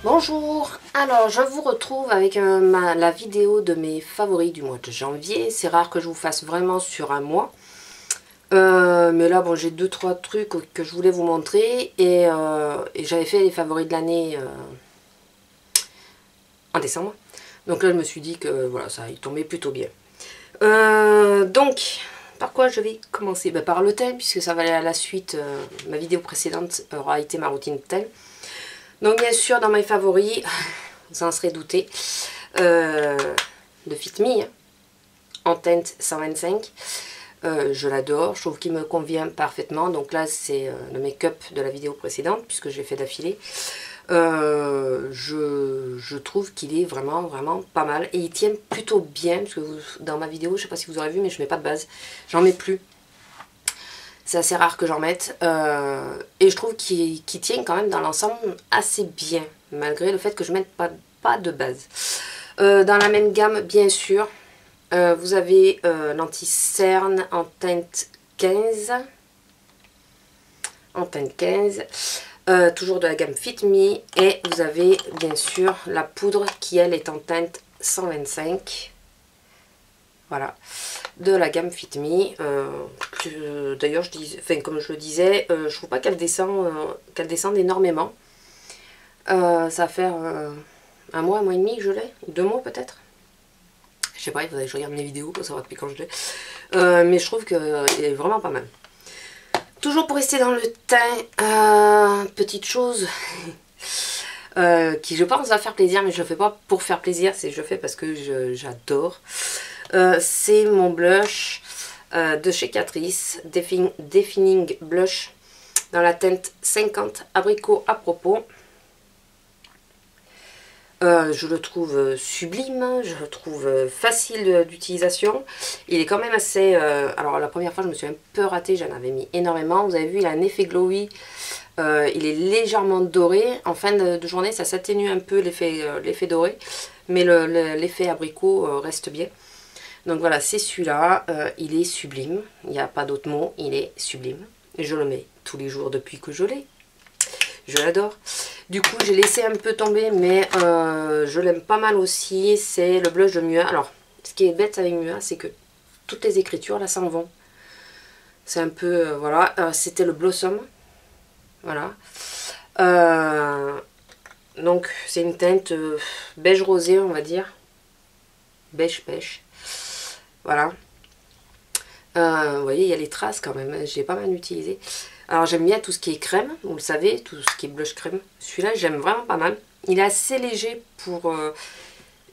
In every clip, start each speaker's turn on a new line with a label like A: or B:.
A: Bonjour, alors je vous retrouve avec la vidéo de mes favoris du mois de janvier. C'est rare que je vous fasse vraiment sur un mois. Mais là bon, j'ai 2-3 trucs que je voulais vous montrer. Et j'avais fait les favoris de l'année en décembre. Donc là je me suis dit que voilà, ça y tombait plutôt bien. Donc, par quoi je vais commencer? Par le thème, puisque ça va aller à la suite. Ma vidéo précédente aura été ma routine thème. Donc bien sûr, dans mes favoris, vous en serez douté, de Fit Me, en teinte 125. Je l'adore, je trouve qu'il me convient parfaitement. Donc là, c'est le make-up de la vidéo précédente, puisque je l'ai fait d'affilée. Je trouve qu'il est vraiment pas mal. Et il tient plutôt bien, parce que dans ma vidéo, je ne sais pas si vous aurez vu, mais je ne mets pas de base. J'en mets plus. C'est assez rare que j'en mette. Et je trouve qu'il tient quand même dans l'ensemble assez bien. Malgré le fait que je ne mette pas de base. Dans la même gamme, bien sûr, vous avez l'anti-cerne en teinte 15. En teinte 15. Toujours de la gamme Fit Me. Et vous avez bien sûr la poudre qui elle est en teinte 125. Voilà, de la gamme Fit Me. D'ailleurs, comme je le disais, je trouve pas qu'elle descende énormément. Ça va faire un mois et demi que je l'ai, 2 mois peut-être. Je sais pas, il faudrait que je regarde mes vidéos pour savoir depuis quand je l'ai. Mais je trouve qu'elle est vraiment pas mal. Toujours pour rester dans le teint, petite chose qui je pense va faire plaisir, mais je le fais pas pour faire plaisir, je le fais parce que j'adore. C'est mon blush de chez Catrice, Defining Blush, dans la teinte 50 abricot à propos. Je le trouve sublime, je le trouve facile d'utilisation. Il est quand même assez... alors la première fois je me suis un peu ratée, j'en avais mis énormément. Vous avez vu, il a un effet glowy. Il est légèrement doré. En fin de journée, ça s'atténue un peu l'effet doré. Mais l'effet abricot reste bien. Donc voilà, c'est celui-là. Il est sublime. Il n'y a pas d'autre mot. Il est sublime. Et je le mets tous les jours depuis que je l'ai. Je l'adore. Du coup, j'ai laissé un peu tomber, mais je l'aime pas mal aussi. C'est le blush de Mua. Alors, ce qui est bête avec Mua, c'est que toutes les écritures, là, s'en vont. C'est un peu... voilà. C'était le Blossom. Voilà. Donc, c'est une teinte beige rosé, on va dire. Beige pêche. Voilà. Vous voyez, il y a les traces quand même. J'ai pas mal utilisé. Alors, j'aime bien tout ce qui est crème. Vous le savez, tout ce qui est blush crème. Celui-là, j'aime vraiment pas mal. Il est assez léger pour...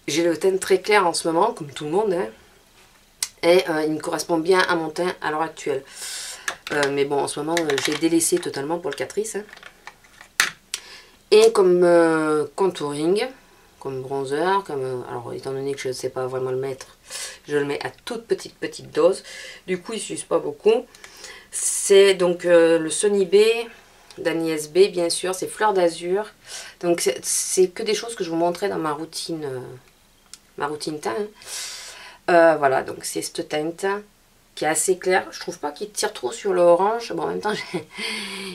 A: j'ai le teint très clair en ce moment, comme tout le monde. Hein. Et il me correspond bien à mon teint à l'heure actuelle. Mais bon, en ce moment, j'ai délaissé totalement pour le Catrice. Hein. Et comme contouring, comme bronzer, alors étant donné que je ne sais pas vraiment le mettre, je le mets à toute petite dose. Du coup, il ne s'use pas beaucoup. C'est donc le Sunny B d'Agnès B, bien sûr. C'est Fleur d'Azur. Donc, c'est que des choses que je vous montrais dans ma routine teint. Hein. Voilà, donc c'est cette teinte qui est assez claire. Je trouve pas qu'il tire trop sur le orange. Bon, en même temps,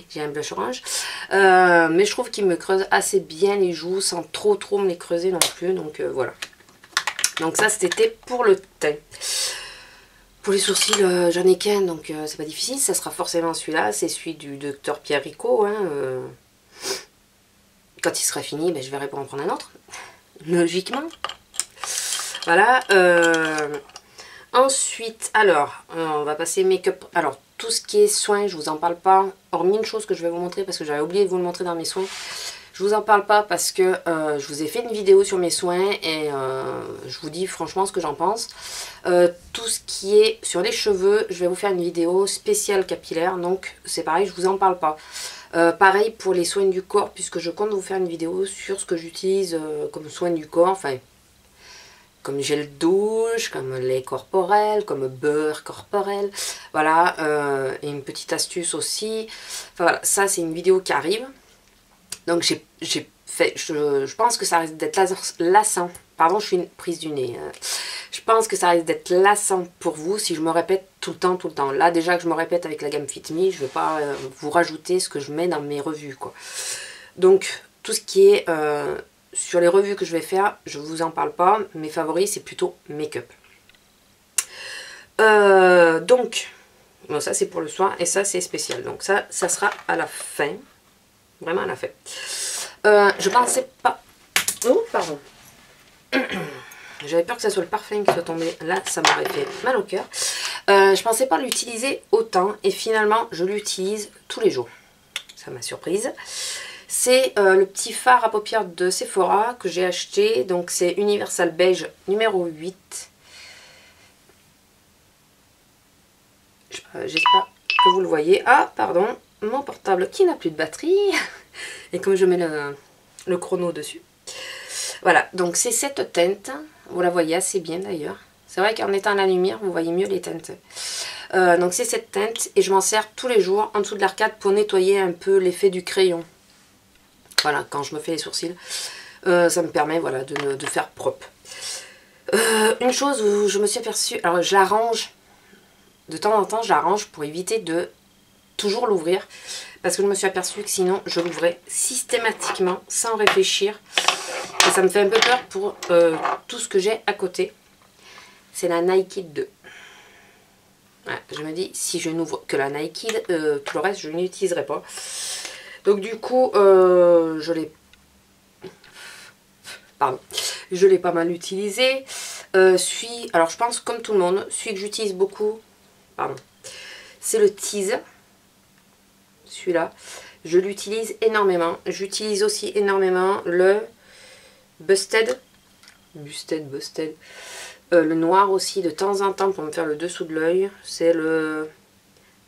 A: j'ai un blush orange. Mais je trouve qu'il me creuse assez bien les joues sans trop me les creuser non plus. Donc, voilà. Donc ça, c'était pour le teint. Pour les sourcils, j'en ai qu'un, donc c'est pas difficile. Ça sera forcément celui-là. C'est celui du docteur Pierre Ricot. Hein, quand il sera fini, je verrai pour en prendre un autre. Logiquement. Voilà. Ensuite, alors, on va passer make-up. Alors, tout ce qui est soins, je vous en parle pas. Hormis une chose que je vais vous montrer parce que j'avais oublié de vous le montrer dans mes soins. Je vous en parle pas parce que je vous ai fait une vidéo sur mes soins et je vous dis franchement ce que j'en pense. Tout ce qui est sur les cheveux, je vais vous faire une vidéo spéciale capillaire. Donc, c'est pareil, je vous en parle pas. Pareil pour les soins du corps puisque je compte vous faire une vidéo sur ce que j'utilise comme soins du corps. Enfin... comme gel douche, comme lait corporel, comme beurre corporel. Voilà, et une petite astuce aussi. Enfin voilà, ça c'est une vidéo qui arrive. Donc je pense que ça risque d'être lassant. Pardon, je suis une prise du nez. Je pense que ça risque d'être lassant pour vous si je me répète tout le temps. Là déjà que je me répète avec la gamme Fit Me, je ne vais pas vous rajouter ce que je mets dans mes revues, quoi. Donc Tout ce qui est sur les revues que je vais faire, je vous en parle pas. Mes favoris, c'est plutôt make-up. Donc, bon, ça c'est pour le soir et ça c'est spécial. Donc ça sera à la fin. Vraiment à la fin. Je pensais pas... Oh, pardon. J'avais peur que ça soit le parfum qui soit tombé. Là, ça m'aurait fait mal au cœur. Je pensais pas l'utiliser autant. Et finalement, je l'utilise tous les jours. Ça m'a surprise. C'est le petit fard à paupières de Sephora que j'ai acheté. Donc, c'est Universal Beige numéro 8. J'espère que vous le voyez. Ah, pardon. Mon portable qui n'a plus de batterie. Et comme je mets le chrono dessus. Voilà, donc c'est cette teinte. Vous la voyez assez bien d'ailleurs. C'est vrai qu'en étant à la lumière, vous voyez mieux les teintes. Donc c'est cette teinte et je m'en sers tous les jours en dessous de l'arcade pour nettoyer un peu l'effet du crayon. Voilà, quand je me fais les sourcils, ça me permet voilà, de faire propre. Une chose où je me suis aperçue, alors je la range, de temps en temps je la range pour éviter de toujours l'ouvrir. Parce que je me suis aperçue que sinon je l'ouvrais systématiquement sans réfléchir. Et ça me fait un peu peur pour tout ce que j'ai à côté. C'est la Nike 2. Ouais, je me dis, si je n'ouvre que la Nike, tout le reste je n'utiliserai pas. Donc du coup, je l'ai... Pardon. Je l'ai pas mal utilisé. Alors je pense comme tout le monde, celui que j'utilise beaucoup, pardon, c'est le Tease. Celui-là, je l'utilise énormément. J'utilise aussi énormément le Busted. Le noir aussi de temps en temps pour me faire le dessous de l'œil. C'est le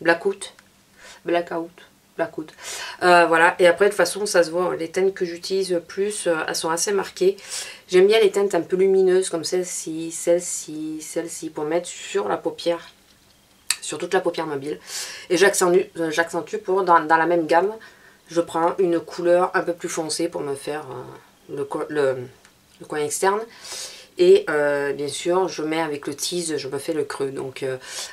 A: Blackout. Voilà, et après de toute façon ça se voit, les teintes que j'utilise plus, elles sont assez marquées. J'aime bien les teintes un peu lumineuses comme celle-ci, celle-ci, pour mettre sur la paupière, sur toute la paupière mobile. Et j'accentue pour, dans la même gamme, je prends une couleur un peu plus foncée pour me faire le coin externe. Et bien sûr, je mets avec le Tease, je me fais le creux. Donc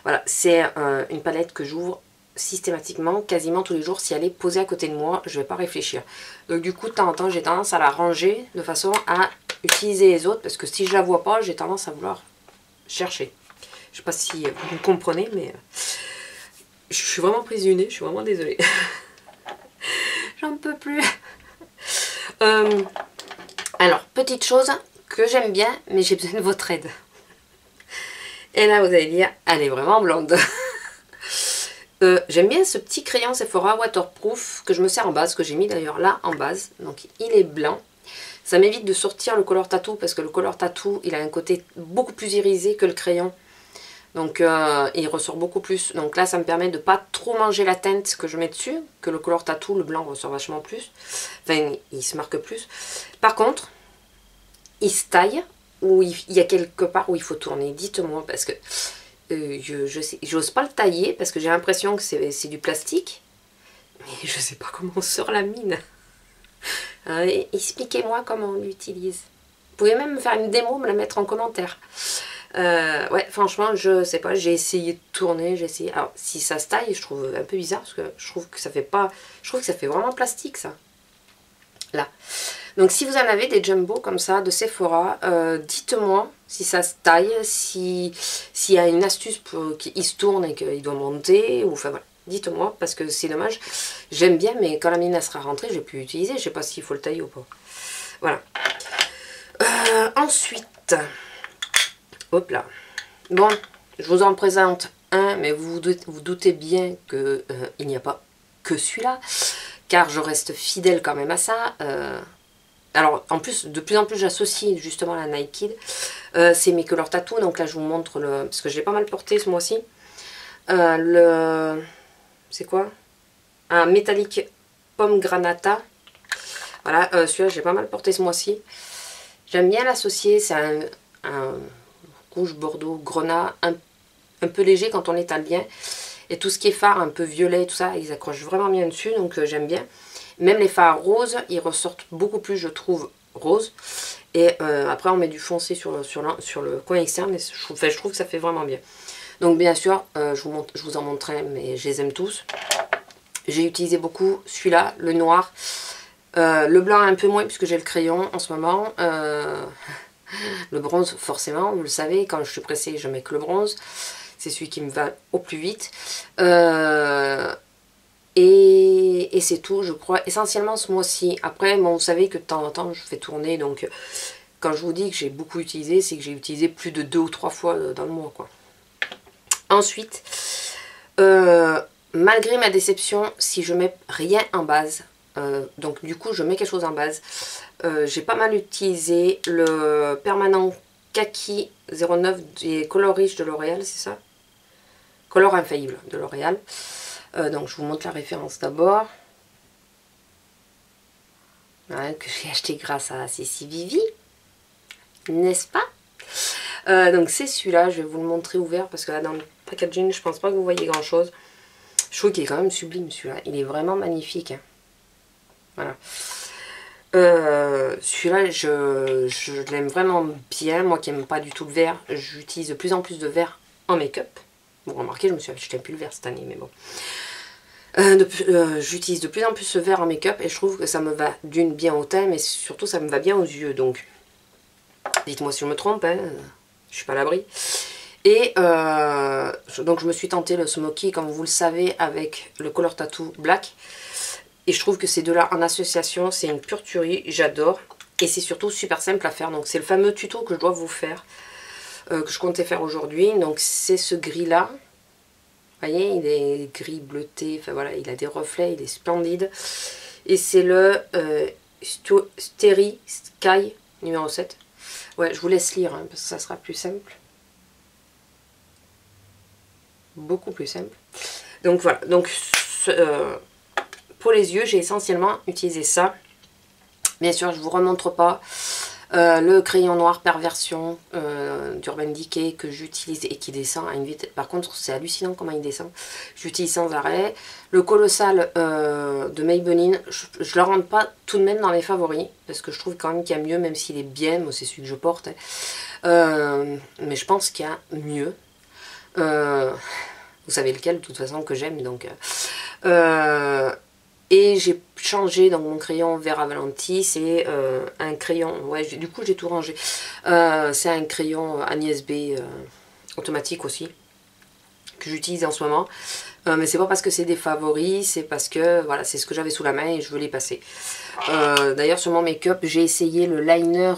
A: voilà, c'est une palette que j'ouvre systématiquement, quasiment tous les jours. Si elle est posée à côté de moi, je ne vais pas réfléchir. Donc du coup, de temps en temps, j'ai tendance à la ranger de façon à utiliser les autres. Parce que si je la vois pas, j'ai tendance à vouloir chercher. Je ne sais pas si vous comprenez, mais je suis vraiment prise du nez, je suis vraiment désolée. J'en peux plus. Alors, petite chose que j'aime bien, mais j'ai besoin de votre aide. Et là, vous allez dire, elle est vraiment blonde. J'aime bien ce petit crayon Sephora waterproof que je me sers en base, que j'ai mis d'ailleurs là en base. Donc, il est blanc. Ça m'évite de sortir le Color Tattoo parce que le Color Tattoo, il a un côté beaucoup plus irisé que le crayon. Donc, il ressort beaucoup plus. Donc là, ça me permet de ne pas trop manger la teinte que je mets dessus. Que le Color Tattoo, le blanc ressort vachement plus. Enfin, il se marque plus. Par contre, il se taille ou il y a quelque part où il faut tourner. Dites-moi parce que j'ose pas le tailler parce que j'ai l'impression que c'est du plastique. Mais je sais pas comment on sort la mine. Expliquez-moi comment on l'utilise. Vous pouvez même me faire une démo, me la mettre en commentaire. Ouais, franchement, je sais pas, j'ai essayé de tourner, j'ai essayé. Alors, si ça se taille, je trouve un peu bizarre parce que je trouve que ça fait pas. Je trouve que ça fait vraiment plastique ça. Là. Donc, si vous en avez des jumbo comme ça de Sephora, dites-moi si ça se taille, s'il y a une astuce pour qu'il se tourne et qu'il doit monter, ou enfin voilà. Dites-moi parce que c'est dommage. J'aime bien, mais quand la mine elle sera rentrée, je vais plus l'utiliser. Je sais pas s'il faut le tailler ou pas. Voilà. Ensuite. Hop là. Bon, je vous en présente un, mais vous doutez bien que il n'y a pas que celui-là, car je reste fidèle quand même à ça. Alors, en plus, de plus en plus, j'associe justement la Nike. C'est mes Color Tattoo, donc là, je vous montre le... Parce que je l'ai pas mal porté ce mois-ci. C'est quoi? Un Metallic Pomme Granata. Voilà, celui-là, j'ai pas mal porté ce mois-ci. J'aime bien l'associer, c'est un rouge bordeaux grenat, un peu léger quand on l'étale bien. Et tout ce qui est fard un peu violet, tout ça, ils accrochent vraiment bien dessus, donc j'aime bien. Même les fards roses, ils ressortent beaucoup plus, je trouve, rose. Et après, on met du foncé sur le coin externe, et je trouve que ça fait vraiment bien. Donc bien sûr, je vous en montrerai, mais je les aime tous. J'ai utilisé beaucoup celui-là, le noir. Le blanc un peu moins puisque j'ai le crayon en ce moment. Le bronze forcément, vous le savez, quand je suis pressée je mets que le bronze. C'est celui qui me va au plus vite. Et c'est tout, je crois, essentiellement ce mois-ci. Après, bon, vous savez que de temps en temps je fais tourner, donc quand je vous dis que j'ai beaucoup utilisé, c'est que j'ai utilisé plus de 2 ou 3 fois dans le mois, quoi. Ensuite, malgré ma déception, si je mets rien en base, donc du coup je mets quelque chose en base, j'ai pas mal utilisé le permanent Kaki 09 des Color Rich de L'Oréal, c'est ça? Color Infaillible de L'Oréal. Donc je vous montre la référence d'abord. Voilà, que j'ai acheté grâce à Cécile Vivi, n'est-ce pas? Donc c'est celui-là, je vais vous le montrer ouvert parce que là dans le packaging je pense pas que vous voyez grand chose. Je trouve qu'il est quand même sublime celui-là, il est vraiment magnifique, hein. Voilà. Celui-là je l'aime vraiment bien, moi qui n'aime pas du tout le vert, j'utilise de plus en plus de vert en make-up. Vous remarquez, je me suis acheté un pull vert cette année, mais bon. J'utilise de plus en plus ce vert en make-up et je trouve que ça me va d'une bien au teint, mais surtout ça me va bien aux yeux, donc dites-moi si je me trompe, hein, je suis pas à l'abri. Et donc je me suis tentée le Smoky, comme vous le savez, avec le Color Tattoo Black. Et je trouve que ces deux-là en association, c'est une pure tuerie, j'adore. Et c'est surtout super simple à faire, donc c'est le fameux tuto que je dois vous faire, que je comptais faire aujourd'hui. Donc c'est ce gris-là. Vous voyez, il est gris bleuté, enfin voilà, il a des reflets, il est splendide. Et c'est le Starry Sky numéro 7. Ouais, je vous laisse lire, hein, parce que ça sera plus simple. Beaucoup plus simple. Donc voilà, donc pour les yeux, j'ai essentiellement utilisé ça. Bien sûr, je ne vous remontre pas le crayon noir Perversion d'Urban Decay que j'utilise et qui descend à une vitesse. Par contre, c'est hallucinant comment il descend. J'utilise sans arrêt. Le Colossal de Maybelline, je ne le rentre pas tout de même dans mes favoris parce que je trouve quand même qu'il y a mieux, même s'il est bien. Moi, c'est celui que je porte. Hein. Mais je pense qu'il y a mieux. Vous savez lequel, de toute façon, que j'aime. Donc. Et j'ai changé dans mon crayon vert Avalanti, c'est un crayon, ouais, du coup j'ai tout rangé, c'est un crayon Agnès B automatique aussi, que j'utilise en ce moment, mais c'est pas parce que c'est des favoris, c'est parce que voilà, c'est ce que j'avais sous la main et je veux les passer. D'ailleurs sur mon make-up, j'ai essayé le liner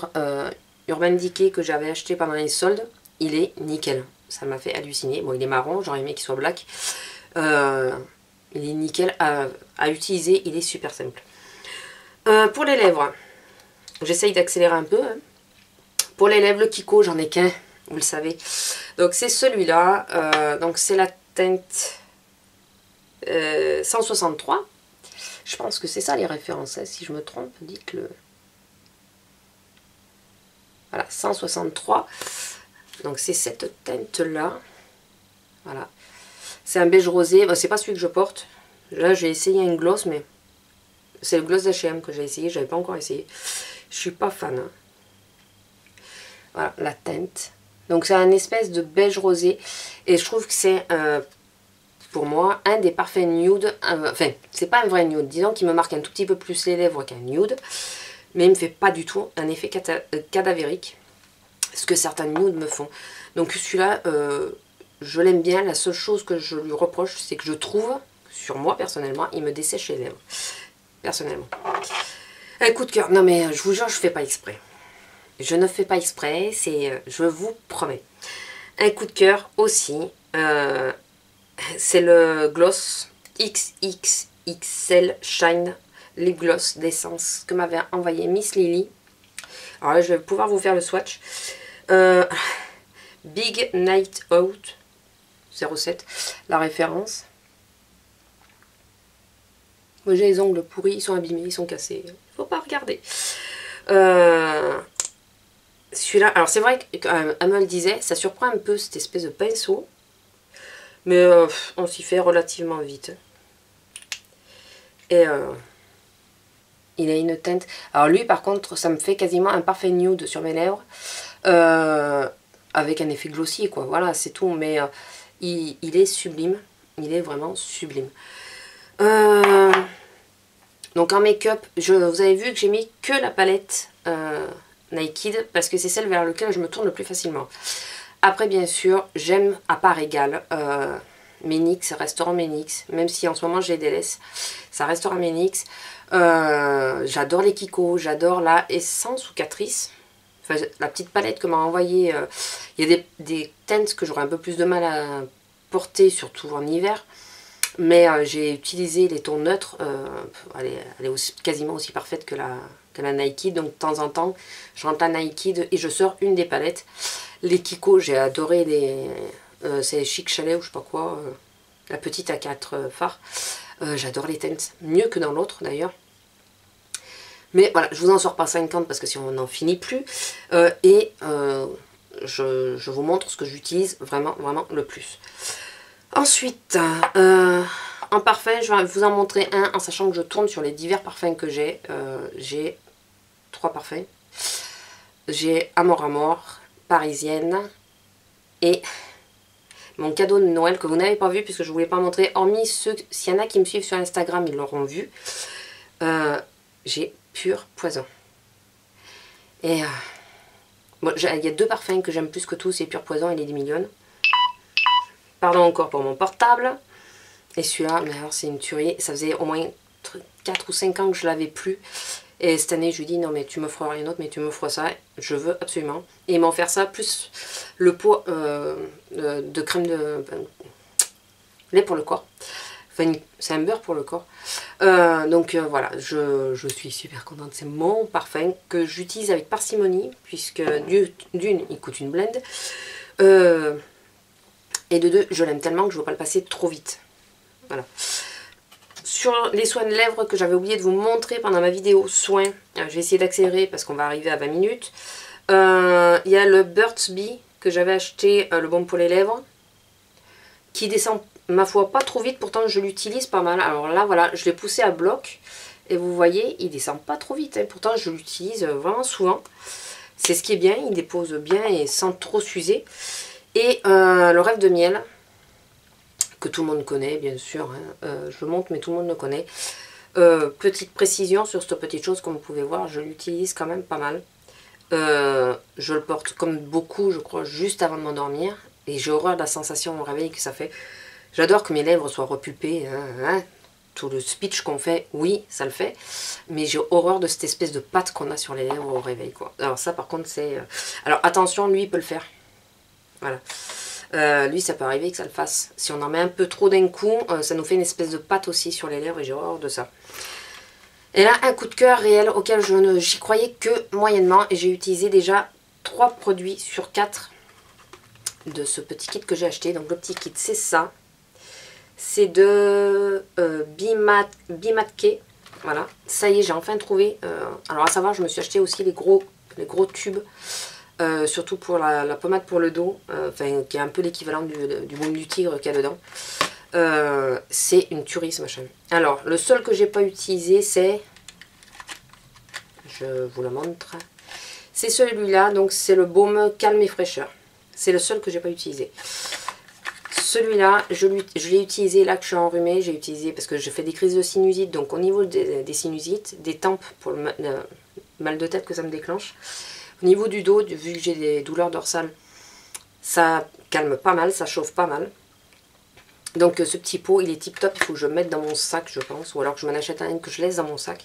A: Urban Decay que j'avais acheté pendant les soldes, il est nickel, ça m'a fait halluciner. Bon, il est marron, j'aurais aimé qu'il soit black. Il est nickel à utiliser, il est super simple. Pour les lèvres, j'essaye d'accélérer un peu. Hein. Pour les lèvres, le Kiko, j'en ai qu'un, vous le savez. Donc c'est celui-là, donc c'est la teinte 163. Je pense que c'est ça les références, hein. Si je me trompe, dites-le. Voilà, 163. Donc c'est cette teinte-là. Voilà. C'est un beige rosé, bah, c'est pas celui que je porte. Là j'ai essayé un gloss, mais c'est le gloss d'H&M que j'ai essayé, j'avais pas encore essayé. Je suis pas fan. Hein. Voilà, la teinte. Donc c'est un espèce de beige rosé. Et je trouve que c'est, pour moi, un des parfaits nude. Enfin, c'est pas un vrai nude. Disons qu'il me marque un tout petit peu plus les lèvres qu'un nude. Mais il me fait pas du tout un effet cadavérique. Ce que certains nudes me font. Donc celui-là... je l'aime bien, la seule chose que je lui reproche, c'est que je trouve, sur moi personnellement, il me dessèche les lèvres. Personnellement. Un coup de cœur. Non mais je vous jure, je fais pas exprès. Je ne fais pas exprès, c'est, je vous promets. Un coup de cœur aussi, c'est le gloss XXXL Shine Lip Gloss d'essence que m'avait envoyé Miss Lily. Alors là, je vais pouvoir vous faire le swatch. Big Night Out 07, la référence. Moi j'ai les ongles pourris, ils sont abîmés, ils sont cassés. Faut pas regarder. Celui-là, alors c'est vrai qu'elle me le disait, ça surprend un peu cette espèce de pinceau. Mais on s'y fait relativement vite. Et il a une teinte. Alors lui par contre, ça me fait quasiment un parfait nude sur mes lèvres. Avec un effet glossy quoi, voilà c'est tout. Mais il est sublime, il est vraiment sublime. Donc en make-up, vous avez vu que j'ai mis que la palette Naked parce que c'est celle vers laquelle je me tourne le plus facilement. Après bien sûr, j'aime à part égale Ménix, restaurant Ménix, même si en ce moment je les délaisse, ça restera Ménix. J'adore les Kiko, j'adore la Essence ou Catrice. Enfin, la petite palette que m'a envoyée, il y a des teintes que j'aurais un peu plus de mal à porter, surtout en hiver. Mais j'ai utilisé les tons neutres, elle est quasiment aussi parfaite que la Nike. Donc de temps en temps, je rentre la Nike et je sors une des palettes. Les Kiko, j'ai adoré c'est Chic Chalet ou je sais pas quoi, la petite à 4 fards. J'adore les teintes, mieux que dans l'autre d'ailleurs. Mais voilà, je vous en sors pas 50 parce que si on n'en finit plus. Je vous montre ce que j'utilise vraiment le plus. Ensuite, en parfum, je vais vous en montrer un en sachant que je tourne sur les divers parfums que j'ai. J'ai 3 parfums. J'ai Amor Amor, Parisienne et mon cadeau de Noël que vous n'avez pas vu puisque je ne voulais pas montrer. Hormis ceux, s'il y en a qui me suivent sur Instagram, ils l'auront vu. J'ai Pur Poison. Et bon, il y a 2 parfums que j'aime plus que tout, c'est Pur Poison et Lady Million. Pardon encore pour mon portable. Et celui-là, mais alors c'est une tuerie. Ça faisait au moins 4 ou 5 ans que je l'avais plus. Et cette année, je lui dis non mais tu me feras rien d'autre, mais tu me feras ça. Je veux absolument. Et ils m'ont offert ça, plus le pot de crème de lait pour le corps. Enfin, c'est un beurre pour le corps. Voilà, je suis super contente. C'est mon parfum que j'utilise avec parcimonie, puisque d'une, il coûte une blende. Et de 2, je l'aime tellement que je ne veux pas le passer trop vite. Voilà. Sur les soins de lèvres que j'avais oublié de vous montrer pendant ma vidéo soins, je vais essayer d'accélérer parce qu'on va arriver à 20 minutes. Il y a le Burt's Bee que j'avais acheté, le baume pour les lèvres, qui descend, ma foi, pas trop vite, pourtant je l'utilise pas mal. Alors là, voilà, je l'ai poussé à bloc et vous voyez, il descend pas trop vite, hein. Pourtant je l'utilise vraiment souvent. C'est ce qui est bien, il dépose bien et sans trop s'user. Et le rêve de miel, que tout le monde connaît, bien sûr, hein. Je le montre, mais tout le monde le connaît. Petite précision sur cette petite chose, comme vous pouvez voir, je l'utilise quand même pas mal. Je le porte comme beaucoup, je crois, juste avant de m'endormir. Et j'ai horreur de la sensation au réveil que ça fait. J'adore que mes lèvres soient repulpées, hein. Tout le speech qu'on fait, oui, ça le fait. Mais j'ai horreur de cette espèce de pâte qu'on a sur les lèvres au réveil, quoi. Alors ça, par contre, c'est... Alors attention, lui, il peut le faire. Voilà. Lui, ça peut arriver que ça le fasse. Si on en met un peu trop d'un coup, ça nous fait une espèce de pâte aussi sur les lèvres et j'ai horreur de ça. Et là, un coup de cœur réel auquel j'y croyais que moyennement. Et j'ai utilisé déjà 3 produits sur 4 de ce petit kit que j'ai acheté. Donc le petit kit, c'est ça. C'est de Bimatke. Voilà. Ça y est, j'ai enfin trouvé. Alors à savoir, je me suis acheté aussi les gros tubes. Surtout pour la pommade pour le dos, qui est un peu l'équivalent du baume du tigre qu'il y a dedans. C'est une tuerie ce machin. Alors, le seul que j'ai pas utilisé, c'est... Je vous le montre. C'est celui-là, donc c'est le baume calme et fraîcheur. C'est le seul que j'ai pas utilisé. Celui-là, je l'ai utilisé là que je suis enrhumée. J'ai utilisé parce que je fais des crises de sinusite. Donc au niveau des sinusites, des tempes pour le mal de tête que ça me déclenche. Au niveau du dos, vu que j'ai des douleurs dorsales, ça calme pas mal, ça chauffe pas mal. Donc ce petit pot, il est tip top, il faut que je le mette dans mon sac, je pense. Ou alors que je m'en achète un que je laisse dans mon sac.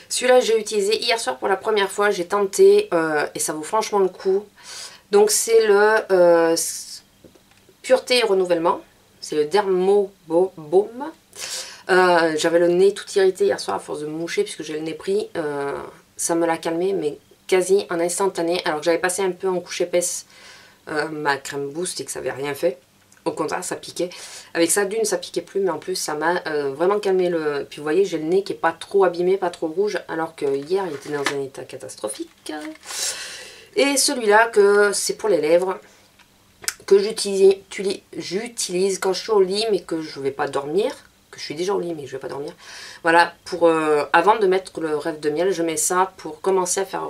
A: Celui-là, j'ai utilisé hier soir pour la première fois, j'ai tenté et ça vaut franchement le coup. Donc c'est le Pureté et Renouvellement. C'est le Dermo Baume. J'avais le nez tout irrité hier soir à force de me moucher puisque j'ai le nez pris. Ça me l'a calmé, mais quasi en instantané. Alors que j'avais passé un peu en couche épaisse ma crème boost et que ça n'avait rien fait. Au contraire, ça piquait. Avec ça, d'une, ça piquait plus, mais en plus, ça m'a vraiment calmé le... Puis vous voyez, j'ai le nez qui est pas trop abîmé, pas trop rouge, alors que hier, il était dans un état catastrophique. Et celui-là, que c'est pour les lèvres, que j'utilise quand je suis au lit, mais que je ne vais pas dormir, que je suis déjà au lit, mais je ne vais pas dormir. Voilà, pour avant de mettre le rêve de miel, je mets ça pour commencer à faire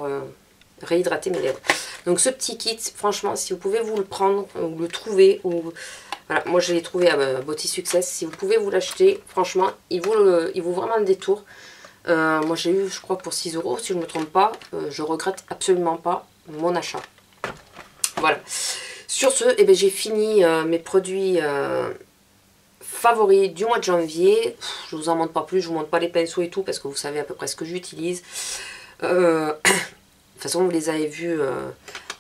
A: réhydrater mes lèvres. Donc ce petit kit, franchement, si vous pouvez vous le prendre, ou le trouver, ou... Voilà, moi je l'ai trouvé à Beauty Success. Si vous pouvez vous l'acheter, franchement, il vaut vraiment le détour. Moi j'ai eu, je crois, pour 6 € si je ne me trompe pas. Je regrette absolument pas mon achat. Voilà. Sur ce, eh ben, j'ai fini mes produits favoris du mois de janvier. Je vous en montre pas plus, je vous montre pas les pinceaux et tout parce que vous savez à peu près ce que j'utilise. De toute façon, vous les avez vus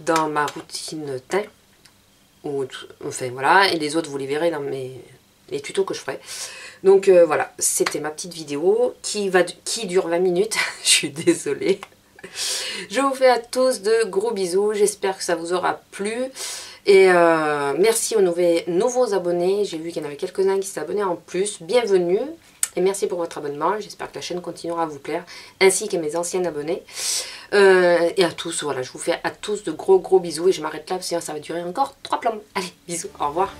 A: dans ma routine teint. Enfin voilà, et les autres vous les verrez dans les tutos que je ferai. Donc voilà, c'était ma petite vidéo qui dure 20 minutes. Je suis désolée. Je vous fais à tous de gros bisous, j'espère que ça vous aura plu. Et merci aux nouveaux abonnés, j'ai vu qu'il y en avait quelques-uns qui s'étaient abonnés en plus. Bienvenue et merci pour votre abonnement, j'espère que la chaîne continuera à vous plaire, ainsi que mes anciens abonnés. Et à tous, voilà, je vous fais à tous de gros bisous et je m'arrête là, parce que sinon ça va durer encore 3 plombs. Allez, bisous, au revoir.